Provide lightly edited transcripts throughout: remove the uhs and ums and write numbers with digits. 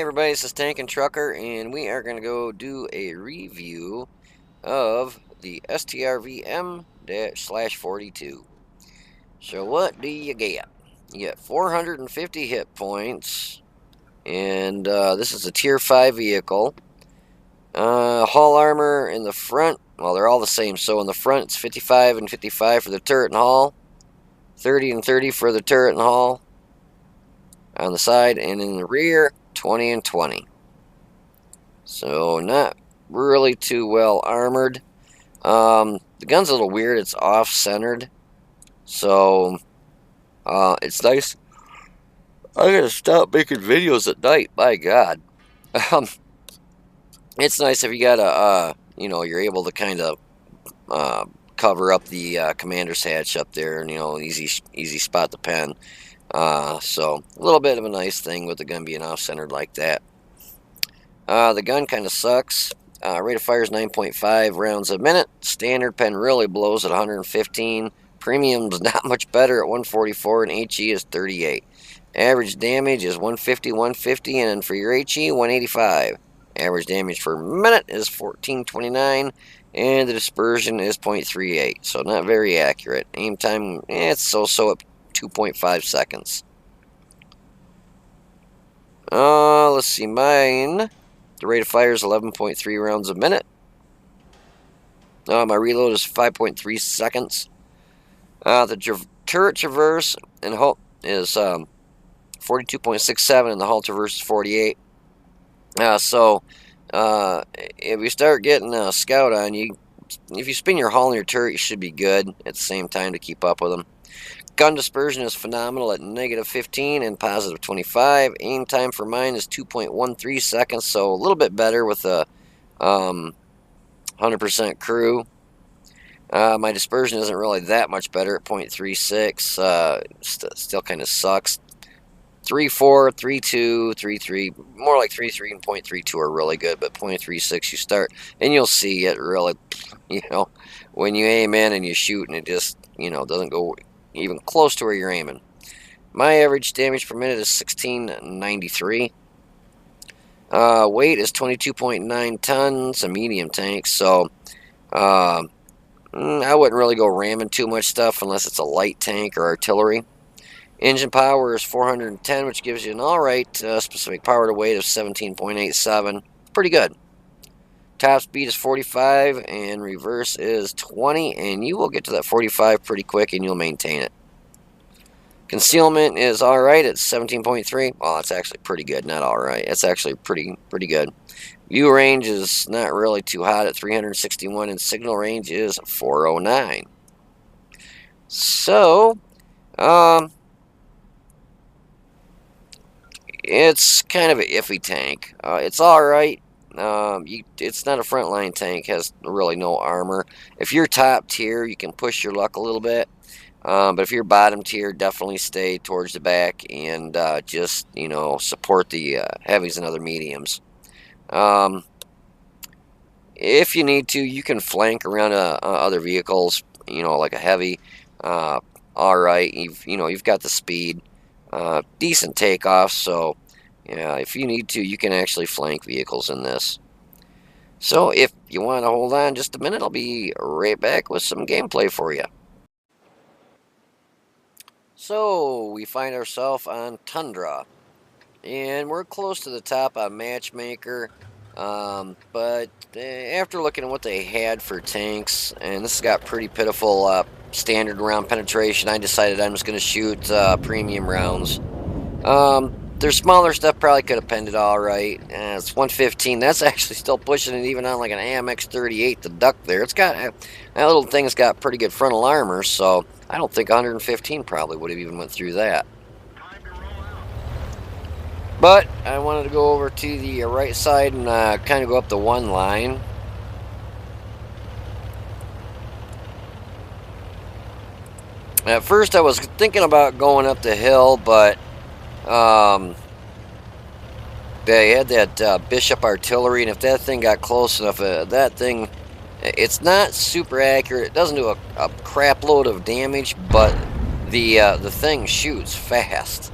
everybody, this is Tank and Trucker, and we are going to go do a review of the STRV M-42. So what do you get? You get 450 hit points, and this is a Tier 5 vehicle. Hull armor in the front, well, they're all the same. So in the front, it's 55 and 55 for the turret and hull, 30 and 30 for the turret and hull on the side, and in the rear, 20 and 20. So not really too well armored. The gun's a little weird. It's off-centered. So it's nice. I gotta stop making videos at night. My God. It's nice if you got a, you're able to kind of cover up the commander's hatch up there, and easy spot to pen. So a little bit of a nice thing with the gun being off-centered like that. The gun kind of sucks. Rate of fire is 9.5 rounds a minute. Standard pen really blows at 115. Premium's not much better at 144, and HE is 38. Average damage is 150, 150, and then for your HE, 185. Average damage per minute is 1429, and the dispersion is 0.38, so not very accurate. Aim time, it's so-so at 2.5 seconds. Let's see, mine. The rate of fire is 11.3 rounds a minute. My reload is 5.3 seconds. The turret traverse and hull is 42.67, and the hull traverse is 48. So if you start getting a scout on you, if you spin your hull and your turret, you should be good at the same time to keep up with them. Gun dispersion is phenomenal at -15 and +25. Aim time for mine is 2.13 seconds, so a little bit better with a 100% crew. My dispersion isn't really that much better at 0.36. Still kind of sucks. 3.4, 3.2, 3.3, more like 3.3 and 0.32 are really good, but 0.36 you start, and you'll see it really, when you aim in and you shoot and it just, doesn't go even close to where you're aiming. My average damage per minute is 1693. Weight is 22.9 tons, a medium tank, so I wouldn't really go ramming too much stuff unless it's a light tank or artillery. Engine power is 410, which gives you an alright specific power to weight of 17.87. Pretty good. Top speed is 45, and reverse is 20, and you will get to that 45 pretty quick, and you'll maintain it. Concealment is alright at 17.3. Well, that's actually pretty good, not alright. It's actually pretty good. View range is not really too hot at 361, and signal range is 409. So, it's kind of an iffy tank. It's alright. It's not a frontline tank, has really no armor. If you're top tier, you can push your luck a little bit. But if you're bottom tier, definitely stay towards the back and just, support the heavies and other mediums. If you need to, you can flank around other vehicles, like a heavy. Alright, you've got the speed. Decent takeoff, so yeah, if you need to, you can actually flank vehicles in this. So if you want to hold on just a minute, I'll be right back with some gameplay for you. So we find ourselves on Tundra, and we're close to the top on Matchmaker, but after looking at what they had for tanks, and this has got pretty pitiful standard round penetration, I decided I'm just going to shoot premium rounds. Their smaller stuff probably could have penned it alright. It's 115. That's actually still pushing it even on like an AMX-38, the duck there. It's got, that little thing's got pretty good frontal armor, so I don't think 115 probably would have even went through that. But I wanted to go over to the right side and kind of go up the one line. At first I was thinking about going up the hill, but they had that Bishop artillery, and if that thing got close enough, that thing, it's not super accurate. It doesn't do a crap load of damage, but the thing shoots fast.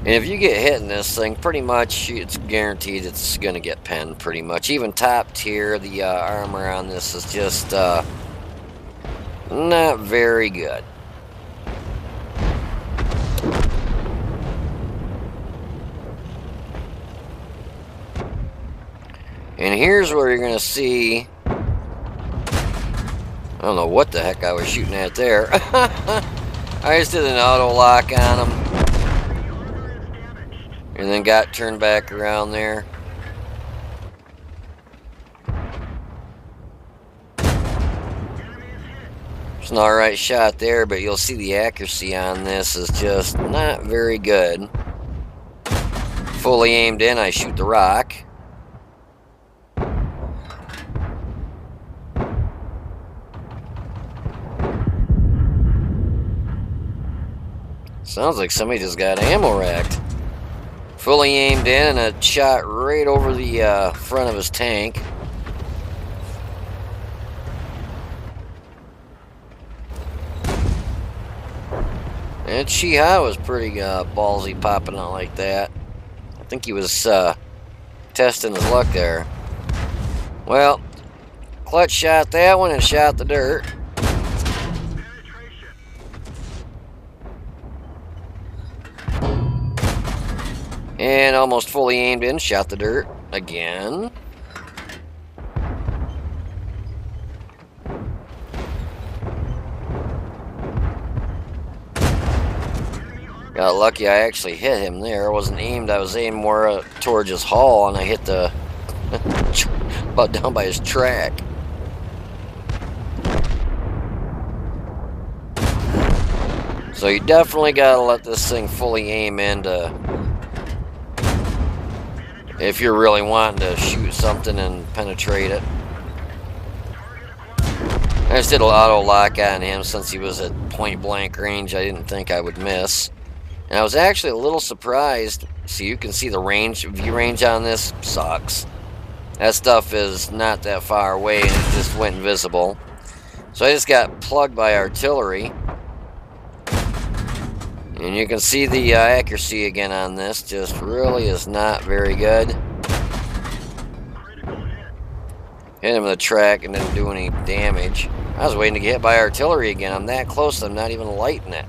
And if you get hit in this thing, pretty much it's guaranteed it's going to get penned pretty much. Even top tier, the armor on this is just not very good. And here's where you're going to see... I don't know what the heck I was shooting at there. I just did an auto lock on him. And then got turned back around there. It's an alright shot there, but you'll see the accuracy on this is just not very good. Fully aimed in, I shoot the rock. Sounds like somebody just got ammo racked. Fully aimed in and a shot right over the front of his tank. And Shiha was pretty ballsy popping out like that. I think he was testing his luck there. Well, clutch shot that one and shot the dirt. And almost fully aimed in, shot the dirt again. Got lucky I actually hit him there. I wasn't aimed, I was aimed more towards his hull, and I hit the about down by his track. So you definitely gotta let this thing fully aim into, if you're really wanting to shoot something and penetrate it. I just did an auto lock on him since he was at point blank range. I didn't think I would miss. And I was actually a little surprised. So you can see the range, view range on this sucks. That stuff is not that far away and it just went invisible. So I just got plugged by artillery. And you can see the accuracy again on this just really is not very good. Hit him in the track and didn't do any damage. I was waiting to get hit by artillery again. I'm that close, I'm not even lighting it.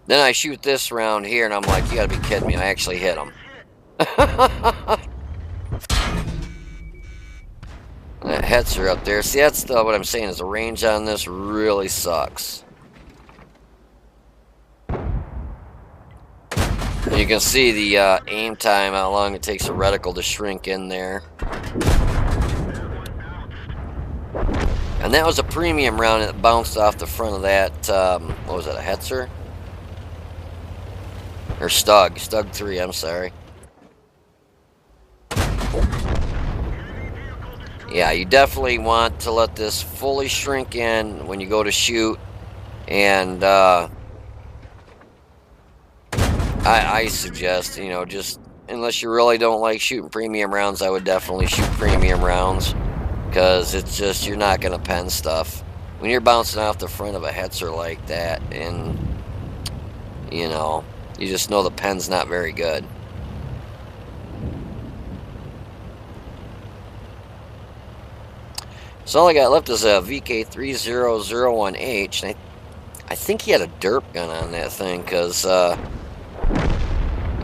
Then I shoot this round here and I'm like, you gotta be kidding me, I actually hit him. That Hetzer up there. See, that's what I'm saying is the range on this really sucks. And you can see the aim time, how long it takes a reticle to shrink in there. And that was a premium round that bounced off the front of that, what was that, a Hetzer? Or Stug 3, I'm sorry. Yeah, you definitely want to let this fully shrink in when you go to shoot. And I suggest, you know, just unless you really don't like shooting premium rounds, I would definitely shoot premium rounds. Because it's just, you're not going to pen stuff. When you're bouncing off the front of a Hetzer like that, and, you know, you just know the pen's not very good. So all I got left is a VK3001H, and I think he had a derp gun on that thing, because,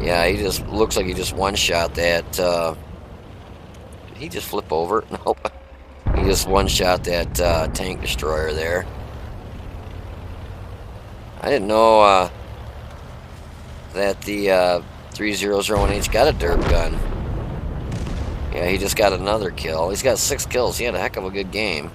yeah, he just looks like he just one-shot that, did he just flip over? Nope. He just one-shot that tank destroyer there. I didn't know that the 3001H got a derp gun. Yeah, he just got another kill. He's got 6 kills. He had a heck of a good game.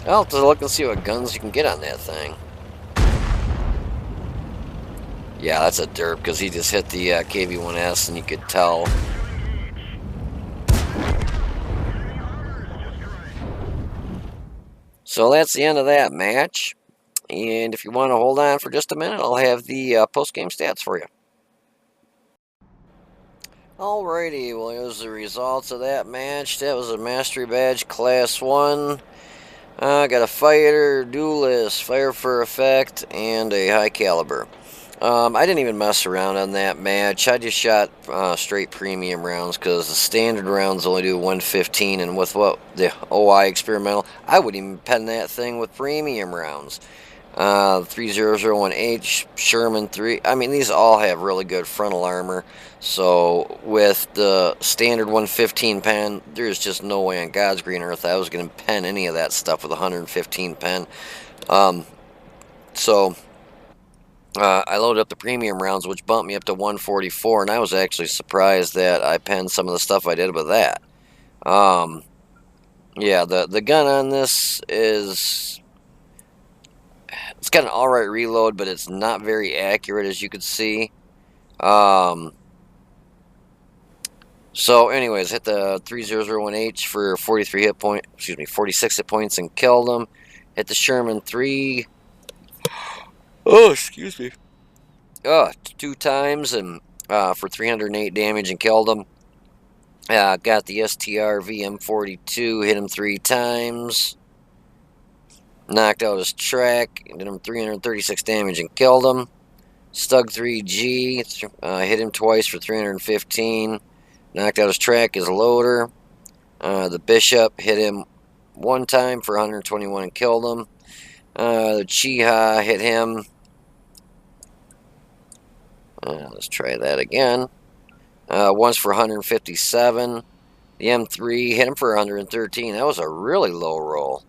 I'll have to look and see what guns you can get on that thing. Yeah, that's a derp, because he just hit the KV-1S and you could tell. So that's the end of that match. And if you want to hold on for just a minute, I'll have the post-game stats for you. Alrighty, well, here's the results of that match. That was a Mastery Badge Class 1. Got a Fighter, Duelist, Fire for Effect, and a High Caliber. I didn't even mess around on that match. I just shot straight premium rounds because the standard rounds only do 115, and with what the OI experimental, I wouldn't even pen that thing with premium rounds. 3001H, Sherman 3. I mean, these all have really good frontal armor. So with the standard 115 pen, there's just no way on God's green earth I was going to pen any of that stuff with 115 pen. So I loaded up the premium rounds, which bumped me up to 144, and I was actually surprised that I penned some of the stuff I did with that. Yeah, the gun on this is... It's got an alright reload, but it's not very accurate, as you can see. So anyways, hit the 3001H for 43 hit point, excuse me, 46 hit points and killed him. Hit the Sherman 3. Oh, excuse me. 2 times and for 308 damage and killed him. Got the STRV M-41, hit him 3 times. Knocked out his track, did him 336 damage and killed him. Stug 3G, hit him twice for 315. Knocked out his track, his loader. The Bishop hit him 1 time for 121 and killed him. The Chiha hit him. Let's try that again. Once for 157. The M3 hit him for 113. That was a really low roll.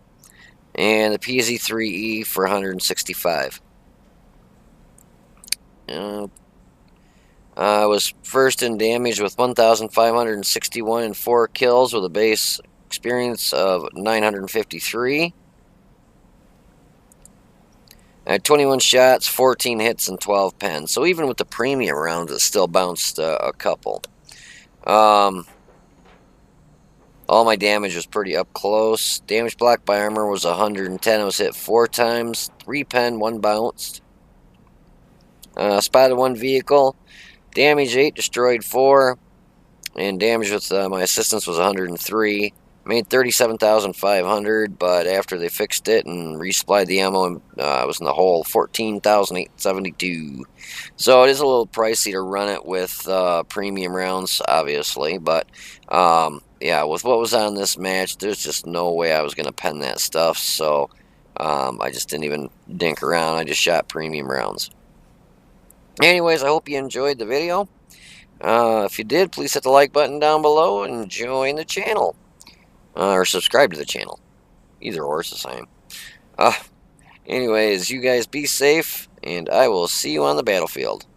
And the PZ3E for 165. I was first in damage with 1,561 and 4 kills with a base experience of 953. I had 21 shots, 14 hits, and 12 pens. So even with the premium rounds, it still bounced a couple. All my damage was pretty up close. Damage blocked by armor was 110. I was hit 4 times, 3 pen, 1 bounced. Spotted 1 vehicle. Damage 8, destroyed 4. And damage with my assistance was 103. Made 37,500, but after they fixed it and resupplied the ammo, I was in the hole 14,872. So it is a little pricey to run it with premium rounds, obviously, but yeah, with what was on this match, there's just no way I was going to pen that stuff, so I just didn't even dink around. I just shot premium rounds. Anyways, I hope you enjoyed the video. If you did, please hit the like button down below and join the channel. Or subscribe to the channel. Either or is the same. Anyways, you guys be safe, and I will see you on the battlefield.